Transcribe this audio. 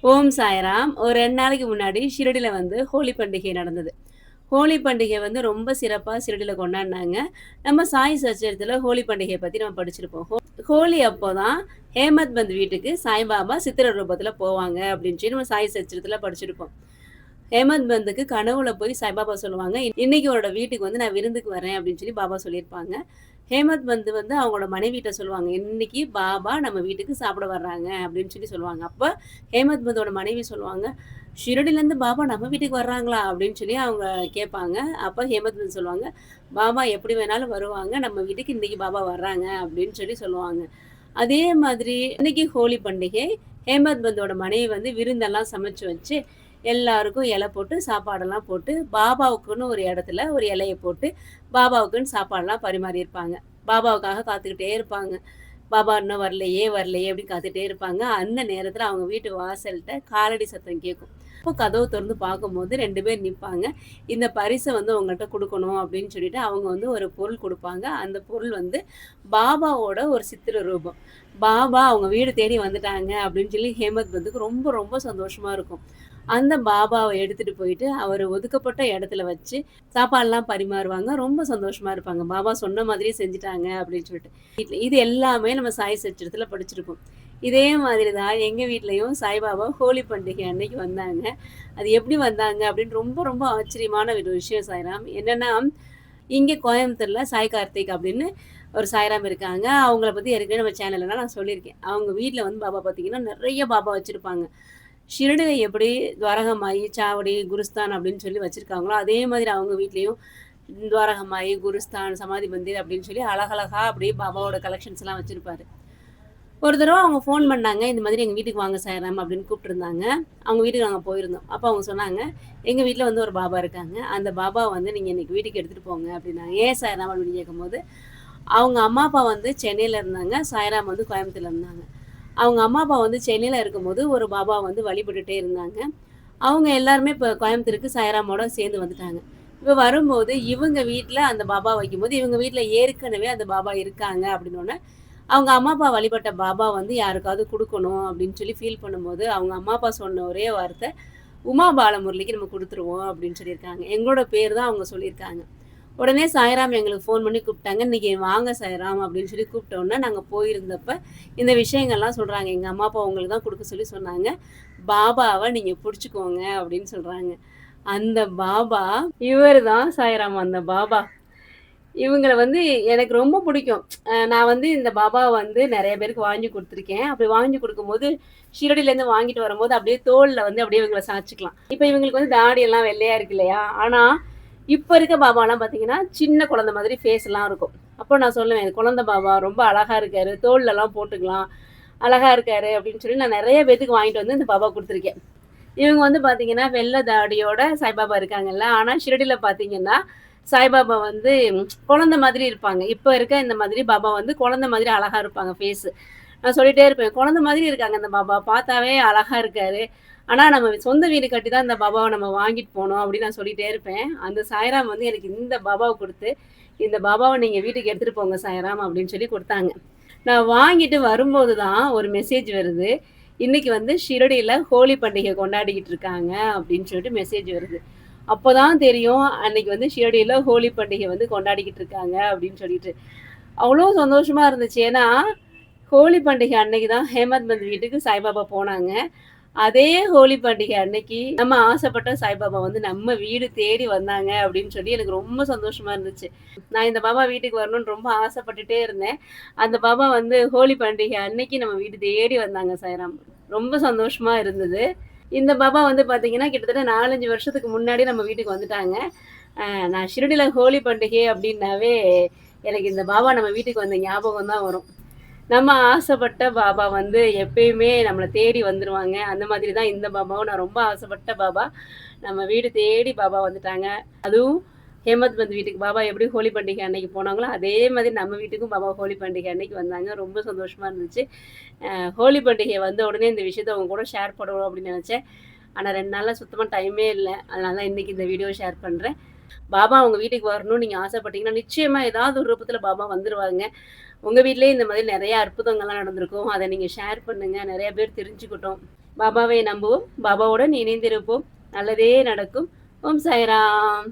ஓம் சாய்ராம். ஒரு 2 நாளைக்கு முன்னாடி ஷிரடில வந்து ஹோலி பண்டிகை நடந்தது. ஹோலி பண்டிகை வந்து ரொம்ப சிறப்பா ஷிரடில கொண்டாடுனாங்க. நம்ம சாய் சச்சரித்தில ஹோலி பண்டிகைய பத்தி நம்ம படிச்சிருப்போம். ஹோலி அப்போ தான் ஹேமத் பந்த் வீட்டுக்கு சாய்பாபா சித்திர ரூபத்தில போவாங்க அப்படின்னு சொல்லி நம்ம சாய் சச்சரித்தில படிச்சிருப்போம். ஹேமந்த் பந்துக்கு கனவுல போய் சாய்பாபா சொல்லுவாங்க, "இன்னைக்கு உன்னோட வீட்டுக்கு வந்து நான் விருந்துக்கு வரேன்" அப்படின்னு சொல்லி பாபா சொல்லியிருப்பாங்க. ஹேமந்த் பந்த் வந்து அவங்களோட மனைவிட்ட சொல்லுவாங்க, "இன்னைக்கு பாபா நம்ம வீட்டுக்கு சாப்பிட வர்றாங்க" அப்படின்னு சொல்லி சொல்லுவாங்க. அப்ப ஹேமந்த் பந்தோட மனைவி சொல்லுவாங்க, "ஷிரடிலேருந்து பாபா நம்ம வீட்டுக்கு வர்றாங்களா?" அப்படின்னு சொல்லி அவங்க கேட்பாங்க. அப்ப ஹேமந்த் பந்த் சொல்லுவாங்க, "பாபா எப்படி வேணாலும் வருவாங்க. நம்ம வீட்டுக்கு இன்னைக்கு பாபா வர்றாங்க" அப்படின்னு சொல்லி சொல்லுவாங்க. அதே மாதிரி அன்னைக்கு ஹோலி பண்டிகை. ஹேமந்த் பந்தோட மனைவி வந்து விருந்தெல்லாம் சமைச்சு வச்சு, எல்லாருக்கும் இலை போட்டு, சாப்பாடெல்லாம் போட்டு, பாபாவுக்குன்னு ஒரு இடத்துல ஒரு இலைய போட்டு, பாபாவுக்குன்னு சாப்பாடுலாம் பரிமாறியிருப்பாங்க. பாபாவுக்காக காத்துக்கிட்டே இருப்பாங்க. பாபா இன்னும் வரலையே, வரலையே அப்படின்னு காத்துட்டே இருப்பாங்க. அந்த நேரத்துல அவங்க வீட்டு வாசல்ட்ட காலடி சத்தம் கேட்கும். அப்போ கதவு தொறந்து பார்க்கும்போது 2 பேர் நிப்பாங்க. இந்த பரிச வந்து உங்கள்ட்ட குடுக்கணும் அப்படின்னு சொல்லிட்டு அவங்க வந்து ஒரு பொருள் குடுப்பாங்க. அந்த பொருள் வந்து பாபாவோட ஒரு சித்திர ரூபம். பாபா அவங்க வீடு தேடி வந்துட்டாங்க அப்படின்னு சொல்லி ஹேமந்த் பந்துக்கு ரொம்ப ரொம்ப சந்தோஷமா இருக்கும். அந்த பாபாவ எடுத்துட்டு போயிட்டு அவரு ஒதுக்கப்பட்ட இடத்துல வச்சு சாப்பாடுலாம் பரிமாறுவாங்க. ரொம்ப சந்தோஷமா இருப்பாங்க. பாபா சொன்ன மாதிரியே செஞ்சுட்டாங்க அப்படின்னு சொல்லிட்டு. இது எல்லாமே நம்ம சாய் சச்சரித்தில படிச்சிருக்கோம். இதே மாதிரி தான் எங்க வீட்லயும் சாய்பாபா ஹோலி பண்டிகை அன்னைக்கு வந்தாங்க. அது எப்படி வந்தாங்க அப்படின்னு ரொம்ப ரொம்ப ஆச்சரியமான ஒரு விஷயம் சாய்ராம். என்னன்னா, இங்க கோயம்புத்தூர்ல சாய் கார்த்திக் அப்படின்னு ஒரு சாய்ராம் இருக்காங்க. அவங்கள பத்தி ஏற்கனவே நம்ம சேனல்லலாம் நான் சொல்லியிருக்கேன். அவங்க வீட்ல வந்து பாபா பார்த்தீங்கன்னா, நெறைய பாபா வச்சிருப்பாங்க. ஷிரடில எப்படி துவாரகமாயி, சாவடி, குருஸ்தான் அப்படின்னு சொல்லி வச்சிருக்காங்களோ, அதே மாதிரி அவங்க வீட்லயும் துவாரகமாயி, குருஸ்தான், சமாதி மந்திர் அப்படின்னு சொல்லி அழகழகா அப்படியே பாபாவோட கலெக்ஷன்ஸ்லாம் வச்சிருப்பாரு. ஒரு தடவ அவங்க ஃபோன் பண்ணாங்க. இந்த மாதிரி எங்க வீட்டுக்கு வாங்க சாய்ராம் அப்படின்னு கூப்பிட்டுருந்தாங்க. அவங்க வீட்டுக்கு நாங்க போயிருந்தோம். அப்ப அவங்க சொன்னாங்க, "எங்க வீட்ல வந்து ஒரு பாபா இருக்காங்க. அந்த பாபாவ வந்து நீங்க இன்னைக்கு வீட்டுக்கு எடுத்துட்டு போங்க" அப்படின்னாங்க. "ஏன் சாய்ராம்?" அப்படின்னு கேட்கும்போது, அவங்க அம்மா, அப்பா வந்து சென்னையில இருந்தாங்க. சாய்ராம் வந்து கோயம்புத்தூர்ல இருந்தாங்க. அவங்க அம்மா, அப்பா வந்து சென்னையில இருக்கும்போது ஒரு பாபா வந்து வழிபட்டுட்டே இருந்தாங்க. அவங்க எல்லாருமே இப்ப கோயம்புத்தூருக்கு சாய்ராமோட சேர்ந்து வந்துட்டாங்க. இப்ப வரும்போது இவங்க வீட்ல அந்த பாபா வைக்கும்போது, இவங்க வீட்ல ஏற்கனவே அந்த பாபா இருக்காங்க அப்படின்னோனே, அவங்க அம்மா, அப்பா வழிபட்ட பாபா வந்து யாருக்காவது குடுக்கணும் அப்படின்னு சொல்லி ஃபீல் பண்ணும்போது, அவங்க அம்மா, அப்பா சொன்ன ஒரே வார்த்தை, "உமா பாலமுரளிக்கு நம்ம குடுத்துருவோம்" அப்படின்னு சொல்லியிருக்காங்க. எங்களோட பேர் தான் அவங்க சொல்லியிருக்காங்க. உடனே சாய்ராம் எங்களுக்கு ஃபோன் பண்ணி கூப்பிட்டாங்க. "இன்னைக்கு வாங்க சாய்ராம்" அப்படின்னு சொல்லி கூப்பிட்டோனே, நாங்க போயிருந்தப்ப இந்த விஷயங்கள்லாம் சொல்றாங்க. "எங்க அம்மா, அப்பா உங்களுக்கு தான் குடுக்க சொல்லி சொன்னாங்க. பாபாவ நீங்க புடிச்சுக்கோங்க" அப்படின்னு சொல்றாங்க. அந்த பாபா இவரு தான் சாய்ராம் அந்த பாபா. இவங்கள வந்து எனக்கு ரொம்ப பிடிக்கும். நான் வந்து இந்த பாபாவ வந்து நெறைய பேருக்கு வாங்கி குடுத்துருக்கேன். அப்படி வாங்கி குடுக்கும்போது, ஷிரடிலேருந்து வாங்கிட்டு வரும்போது அப்படியே தோள்ல வந்து அப்படியே இவங்கள சாய்ச்சுக்கலாம். இப்ப இவங்களுக்கு வந்து தாடி எல்லாம் வெள்ளையா இருக்கு இல்லையா? ஆனா, இப்ப இருக்க பாபாலாம் பார்த்தீங்கன்னா, சின்ன குழந்தை மாதிரி ஃபேஸ்லாம் இருக்கும். அப்போ நான் சொல்லுவேன், "இது குழந்தை பாபா ரொம்ப அழகா இருக்காரு. தோள்லலாம் போட்டுக்கலாம். அழகா இருக்காரு" அப்படின்னு சொல்லி நான் நெறைய பேத்துக்கு வாங்கிட்டு வந்து இந்த பாபா குடுத்துருக்கேன். இவங்க வந்து பார்த்தீங்கன்னா, வெள்ள தாடியோட சாய்பாபா இருக்காங்கல்ல. ஆனா ஷிரடில பார்த்தீங்கன்னா, சாய்பாபா வந்து குழந்தை மாதிரி இருப்பாங்க. இப்ப இருக்க இந்த மாதிரி பாபா வந்து குழந்தை மாதிரி அழகா இருப்பாங்க ஃபேஸு. நான் சொல்லிட்டே இருப்பேன், "குழந்தை மாதிரி இருக்காங்க இந்த பாபா. பார்த்தாவே அழகா இருக்காரு. ஆனா நம்ம சொந்த வீடு கட்டி தான் இந்த பாபாவ நம்ம வாங்கிட்டு போனோம்." அப்படின்னு நான் சொல்லிட்டே இருப்பேன். அந்த சாய்ராம் வந்து எனக்கு இந்த பாபாவ குடுத்து, "இந்த பாபாவ நீங்க வீட்டுக்கு எடுத்துட்டு போங்க சாய்ராம்" அப்படின்னு சொல்லி குடுத்தாங்க. நான் வாங்கிட்டு வரும்போது தான் ஒரு மெசேஜ் வருது. இன்னைக்கு வந்து ஷிரடியில ஹோலி பண்டிகை கொண்டாடிக்கிட்டு இருக்காங்க அப்படின்னு சொல்லிட்டு மெசேஜ் வருது. அப்பதான் தெரியும் அன்னைக்கு வந்து ஷிரடியில ஹோலி பண்டிகை வந்து கொண்டாடிக்கிட்டு இருக்காங்க அப்படின்னு சொல்லிட்டு. அவ்வளோ சந்தோஷமா இருந்துச்சு. ஏன்னா, ஹோலி பண்டிகை அன்னைக்கு தான் ஹேமந்த் பந்த் வீட்டுக்கு சாய்பாபா போனாங்க. அதே ஹோலி பண்டிகை அன்னைக்கு நம்ம ஆசைப்பட்ட சாய்பாபா வந்து நம்ம வீடு தேடி வந்தாங்க அப்படின்னு சொல்லி எனக்கு ரொம்ப சந்தோஷமா இருந்துச்சு. நான் இந்த பாபா வீட்டுக்கு வரணும்னு ரொம்ப ஆசைப்பட்டுட்டே இருந்தேன். அந்த பாபா வந்து ஹோலி பண்டிகை அன்னைக்கு நம்ம வீடு தேடி வந்தாங்க சாய்ராம். ரொம்ப சந்தோஷமா இருந்தது. இந்த பாபா வந்து பார்த்தீங்கன்னா, கிட்டத்தட்ட 4, 5 வருஷத்துக்கு முன்னாடி நம்ம வீட்டுக்கு வந்துட்டாங்க. அ நான் ஷிரடில ஹோலி பண்டிகை அப்டின்னாவே, எனக்கு இந்த பாபா நம்ம வீட்டுக்கு வந்த ஞாபகம் தான் வரும். நம்ம ஆசைப்பட்ட பாபா வந்து எப்பயுமே நம்மள தேடி வந்துருவாங்க. அந்த மாதிரி தான் இந்த பாபாவும் நான் ரொம்ப ஆசைப்பட்ட பாபா. நம்ம வீடு தேடி பாபா வந்துட்டாங்க. அதுவும் ஹேமந்த் பந்த் வீட்டுக்கு பாபா எப்படி ஹோலி பண்டிகை அன்னைக்கு போனாங்களோ, அதே மாதிரி நம்ம வீட்டுக்கும் பாபா ஹோலி பண்டிகை அன்னைக்கு வந்தாங்க. ரொம்ப சந்தோஷமா இருந்துச்சு. ஹோலி பண்டிகை வந்த உடனே இந்த விஷயத்த உங்க கூட ஷேர் பண்ணணும் அப்படின்னு நெனச்சேன். ஆனா 2 நாளா சுத்தமா டைமே இல்ல. அதனால தான் இன்னைக்கு இந்த வீடியோ ஷேர் பண்றேன். பாபா உங்க வீட்டுக்கு வரணும்னு நீங்க ஆசைப்பட்டீங்கன்னா, நிச்சயமா ஏதாவது ஒரு ரூபத்துல பாபா வந்துருவாங்க. உங்க வீட்லயே இந்த மாதிரி நெறைய அற்புதங்கள்லாம் நடந்திருக்கும். அத நீங்க ஷேர் பண்ணுங்க. நெறைய பேர் தெரிஞ்சுக்கட்டும். பாபாவை நம்புவோம். பாபாவுடன் இணைந்திருப்போம். நல்லதே நடக்கும். ஓம் சாய்ராம்.